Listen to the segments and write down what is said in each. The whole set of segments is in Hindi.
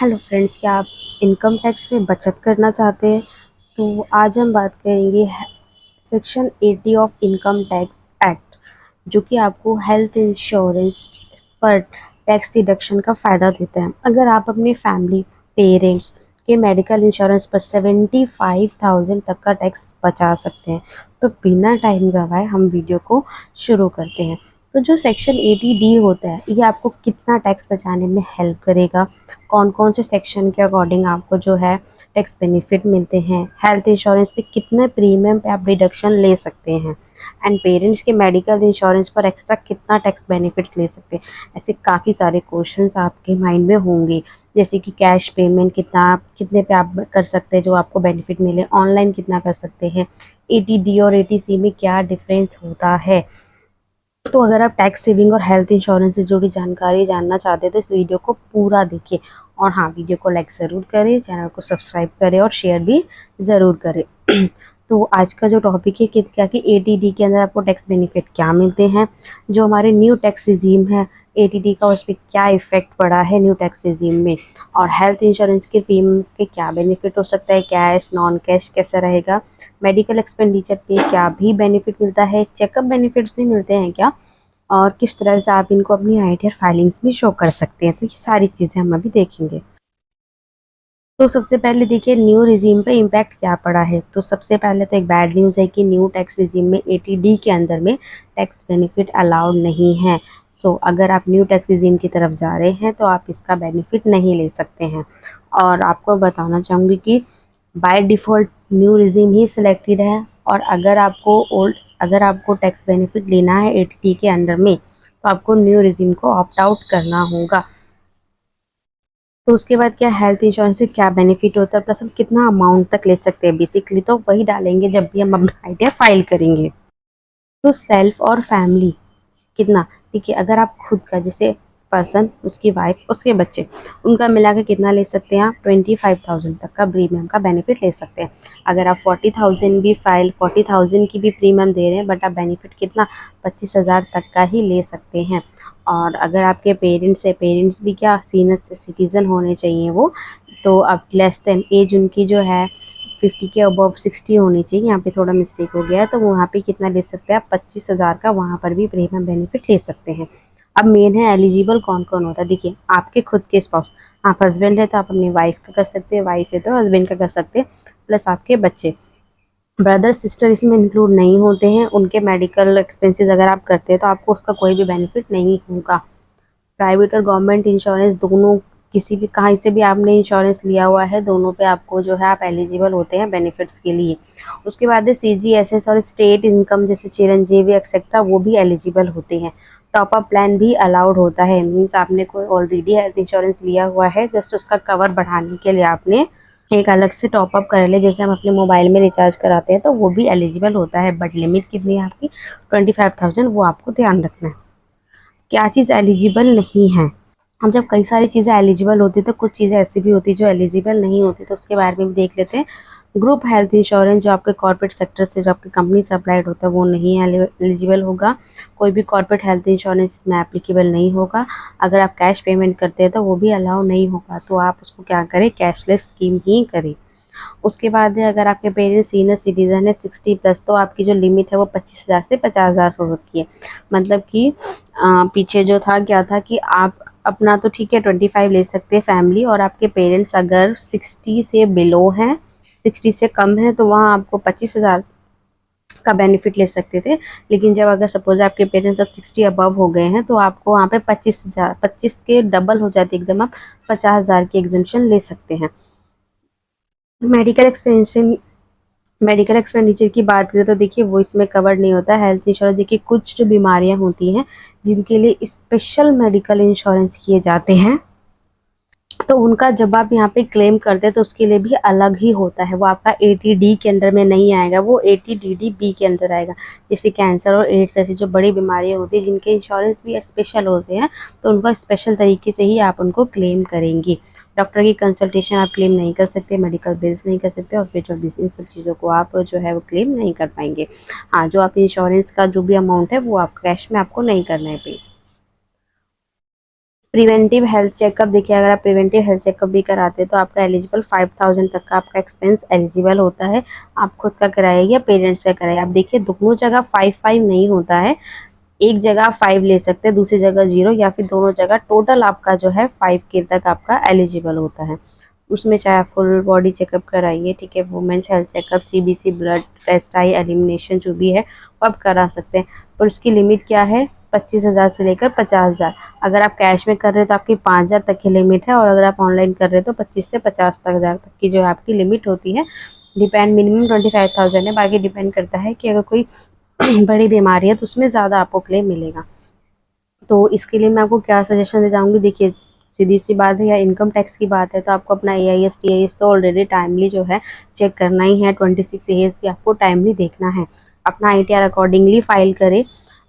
हेलो फ्रेंड्स, क्या आप इनकम टैक्स में बचत करना चाहते हैं? तो आज हम बात करेंगे section 80 of income tax act, जो कि आपको हेल्थ इंश्योरेंस पर टैक्स डिडक्शन का फ़ायदा देता है। अगर आप अपने फैमिली पेरेंट्स के मेडिकल इंश्योरेंस पर 75,000 तक का टैक्स बचा सकते हैं। तो बिना टाइम गवाए हम वीडियो को शुरू करते हैं। तो जो सेक्शन 80D होता है, ये आपको कितना टैक्स बचाने में हेल्प करेगा, कौन कौन से सेक्शन के अकॉर्डिंग आपको जो है टैक्स बेनिफिट मिलते हैं, हेल्थ इंश्योरेंस पे कितने प्रीमियम पे आप रिडक्शन ले सकते हैं, एंड पेरेंट्स के मेडिकल इंश्योरेंस पर एक्स्ट्रा कितना टैक्स बेनिफिट्स ले सकते हैं। ऐसे काफ़ी सारे क्वेश्चंस आपके माइंड में होंगे, जैसे कि कैश पेमेंट कितने पे आप कर सकते हैं जो आपको बेनिफिट मिले, ऑनलाइन कितना कर सकते हैं, 80D और 80C में क्या डिफरेंस होता है। तो अगर आप टैक्स सेविंग और हेल्थ इंश्योरेंस से जुड़ी जानकारी जानना चाहते हैं तो इस वीडियो को पूरा देखिए। और हाँ, वीडियो को लाइक ज़रूर करें, चैनल को सब्सक्राइब करें और शेयर भी ज़रूर करें। तो आज का जो टॉपिक है कि क्या कि 80D के अंदर आपको टैक्स बेनिफिट क्या मिलते हैं, जो हमारे न्यू टैक्स रिजीम है 80D का, उस पर क्या इफेक्ट पड़ा है न्यू टैक्स रिजीम में, और हेल्थ इंश्योरेंस के प्रीमियम के क्या बेनिफिट हो सकता है, कैश नॉन कैश कैसा रहेगा, मेडिकल एक्सपेंडिचर पे क्या भी बेनिफिट मिलता है, चेकअप बेनिफिट्स भी मिलते हैं क्या, और किस तरह से आप इनको अपनी आईटीआर फाइलिंग्स में शो कर सकते हैं। तो ये सारी चीज़ें हम अभी देखेंगे। तो सबसे पहले देखिए न्यू रिजीम पे इम्पैक्ट क्या पड़ा है। तो सबसे पहले तो एक बैड न्यूज़ है कि न्यू टैक्स रिजीम में 80D के अंदर में टैक्स बेनिफिट अलाउड नहीं है। सो अगर आप न्यू टैक्स रिजीम की तरफ जा रहे हैं तो आप इसका बेनिफिट नहीं ले सकते हैं। और आपको बताना चाहूँगी कि by default new regime he selected है, और अगर आपको टैक्स बेनिफिट लेना है 80D के अंडर में तो आपको न्यू रिजीम को ऑप्ट आउट करना होगा। तो उसके बाद क्या हेल्थ इंश्योरेंस से क्या बेनिफिट होता है, प्लस हम कितना अमाउंट तक ले सकते हैं, बेसिकली तो वही डालेंगे जब भी हम अपना आइडिया फाइल करेंगे। तो सेल्फ और फैमिली कितना, देखिए अगर आप खुद का जैसे पर्सन, उसकी वाइफ, उसके बच्चे, उनका मिला के कितना ले सकते हैं आप, 25,000 तक का प्रीमियम का बेनिफिट ले सकते हैं। अगर आप 40,000 की भी प्रीमियम दे रहे हैं बट आप बेनिफिट कितना 25,000 तक का ही ले सकते हैं। और अगर आपके पेरेंट्स है, पेरेंट्स भी क्या सीनियर सिटीज़न होने चाहिए वो, तो अब लेस देन एज उनकी जो है 50 के अबव 60 होनी चाहिए। यहाँ पे थोड़ा मिस्टेक हो गया है, तो वहाँ पे कितना ले सकते हैं आप, 25,000 का वहाँ पर भी प्रीमियम बेनिफिट ले सकते हैं। अब मेन है एलिजिबल कौन कौन होता है। देखिए आपके खुद के स्पाउस, आप हस्बैंड है तो आप अपनी वाइफ का कर सकते हैं, वाइफ है तो हस्बैंड का कर सकते हैं, प्लस आपके बच्चे। ब्रदर सिस्टर इसमें इंक्लूड नहीं होते हैं, उनके मेडिकल एक्सपेंसेस अगर आप करते हैं तो आपको उसका कोई भी बेनिफिट नहीं होगा। प्राइवेट और गवर्नमेंट इंश्योरेंस दोनों, किसी भी कहीं से भी आपने इंश्योरेंस लिया हुआ है, दोनों पे आपको जो है आप एलिजिबल होते हैं बेनिफिट्स के लिए। उसके बाद है CGSS और स्टेट इनकम, जैसे चिरंजीवी एक्सेट्रा, वो भी एलिजिबल होते हैं। टॉप अप प्लान भी अलाउड होता है, मीन्स आपने कोई ऑलरेडी हेल्थ इंश्योरेंस लिया हुआ है, जस्ट उसका कवर बढ़ाने के लिए आपने एक अलग से टॉप अप कर ले, जैसे हम अपने मोबाइल में रिचार्ज कराते हैं, तो वो भी एलिजिबल होता है। बट लिमिट कितनी है आपकी, 25,000, वो आपको ध्यान रखना है। क्या चीज़ एलिजिबल नहीं है, हम जब कई सारी चीज़ें एलिजिबल होती है तो कुछ चीज़ें ऐसी भी होती है जो एलिजिबल नहीं होती, तो उसके बारे में भी देख लेते हैं। ग्रुप हेल्थ इंश्योरेंस जो आपके कॉर्पोरेट सेक्टर से, जो आपकी कंपनी से अप्लाइड होता है, वो नहीं एलिजिबल होगा। कोई भी कॉर्पोरेट हेल्थ इंश्योरेंस इसमें एप्लीकेबल नहीं होगा। अगर आप कैश पेमेंट करते हैं तो वो भी अलाउ नहीं होगा, तो आप उसको क्या करें, कैशलेस स्कीम ही करें। उसके बाद है अगर आपके पेरेंट्स सीनियर सिटीजन है 60+, तो आपकी जो लिमिट है वो 25,000 से 50,000 हो रखी है। मतलब कि पीछे जो था क्या था कि आप अपना तो ठीक है 25 ले सकते हैं फैमिली, और आपके पेरेंट्स अगर 60 से बिलो हैं, 60 से कम है, तो वहाँ आपको 25,000 का बेनिफिट ले सकते थे। लेकिन जब अगर सपोज आपके पेरेंट्स अब 60 अबव हो गए हैं तो आपको वहाँ पे 25,000, 25 के डबल हो जाती है एकदम, आप 50,000 की एग्जेम्पशन ले सकते हैं। मेडिकल एक्सपेंशन मेडिकल एक्सपेंडिचर की बात करें तो देखिए वो इसमें कवर नहीं होता है। हेल्थ इंश्योरेंस, देखिए कुछ जो बीमारियां होती हैं जिनके लिए स्पेशल मेडिकल इंश्योरेंस किए जाते हैं, तो उनका जब आप यहाँ पे क्लेम करते हैं तो उसके लिए भी अलग ही होता है, वो आपका 80D के अंडर में नहीं आएगा, वो 80DD-B के अंदर आएगा। जैसे कैंसर और एड्स ऐसी जो बड़ी बीमारियां होती हैं जिनके इंश्योरेंस भी स्पेशल होते हैं, तो उनका स्पेशल तरीके से ही आप उनको क्लेम करेंगे। डॉक्टर की कंसल्टेशन आप क्लेम नहीं कर सकते, मेडिकल बिल्स नहीं कर सकते, हॉस्पिटल बिल्स, इन सब चीज़ों को आप जो है वो क्लेम नहीं कर पाएंगे। हाँ, जो आप इंश्योरेंस का जो भी अमाउंट है वो आप कैश में आपको नहीं करना है पे। प्रिवेंटिव हेल्थ चेकअप, देखिए अगर आप प्रिवेंटिव हेल्थ चेकअप भी कराते हैं तो आपका एलिजिबल 5000 तक का आपका एक्सपेंस एलिजिबल होता है। आप खुद का कराइए या पेरेंट्स का कराइए। आप देखिए दोनों जगह 5-5 नहीं होता है, एक जगह आप 5 ले सकते हैं, दूसरी जगह 0, या फिर दोनों जगह टोटल आपका जो है 5K तक आपका एलिजिबल होता है। उसमें चाहे आप फुल बॉडी चेकअप कराइए, ठीक है, women's health checkup, CBC, blood test, eye elimination जो भी है वो आप करा सकते हैं। पर उसकी लिमिट क्या है, 25,000 से लेकर 50,000। अगर आप कैश में कर रहे हैं तो आपकी 5,000 तक की लिमिट है, और अगर आप ऑनलाइन कर रहे हैं तो 25 से 50,000 तक की जो है आपकी लिमिट होती है। डिपेंड, मिनिमम 25,000 है, बाकी डिपेंड करता है कि अगर कोई बड़ी बीमारी है तो उसमें ज़्यादा आपको क्लेम मिलेगा। तो इसके लिए मैं आपको क्या सजेशन दे जाऊँगी, देखिए सीधी सी बात है, या इनकम टैक्स की बात है तो आपको अपना AIS TIS तो ऑलरेडी टाइमली जो है चेक करना ही है। 26 एज भी आपको टाइमली देखना है। अपना ITR अकॉर्डिंगली फाइल करें,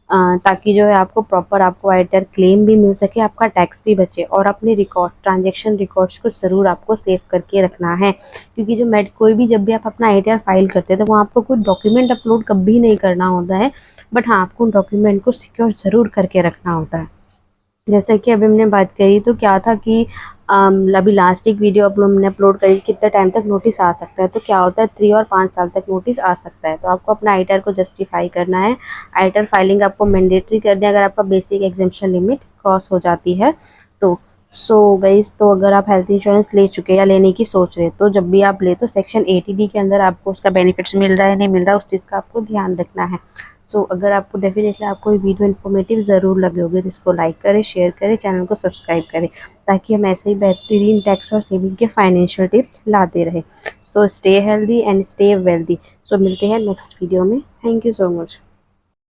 ताकि जो है आपको प्रॉपर आपको ITR क्लेम भी मिल सके, आपका टैक्स भी बचे। और अपने रिकॉर्ड, ट्रांजेक्शन रिकॉर्ड्स को ज़रूर आपको सेव करके रखना है, क्योंकि जो कोई भी जब भी आप अपना ITR फाइल करते हैं तो वहाँ आपको कोई डॉक्यूमेंट अपलोड कभी नहीं करना होता है, बट हाँ आपको उन डॉक्यूमेंट को सिक्योर ज़रूर करके रखना होता है। जैसे कि अभी हमने बात करी तो क्या था कि अभी लास्ट एक वीडियो हमने अपलोड करी, कितने टाइम तक नोटिस आ सकता है, तो क्या होता है 3 और 5 साल तक नोटिस आ सकता है। तो आपको अपना ITR को जस्टिफाई करना है। ITR फाइलिंग आपको मैंडेटरी करनी है अगर आपका बेसिक एग्जेम्पशन लिमिट क्रॉस हो जाती है तो। सो गाइस, तो अगर आप हेल्थ इंश्योरेंस ले चुके हैं या लेने की सोच रहे हैं तो जब भी आप ले तो सेक्शन 80D के अंदर आपको उसका बेनिफिट्स मिल रहा है नहीं मिल रहा है, उस चीज़ का आपको ध्यान रखना है। सो अगर आपको डेफिनेटली आपको ये वीडियो इन्फॉर्मेटिव ज़रूर लगे होगे तो इसको लाइक करें, शेयर करें, चैनल को सब्सक्राइब करें, ताकि हम ऐसे ही बेहतरीन टैक्स और सेविंग के फाइनेंशियल टिप्स लाते रहें। So stay healthy and stay wealthy. So मिलते हैं नेक्स्ट वीडियो में। Thank you so much.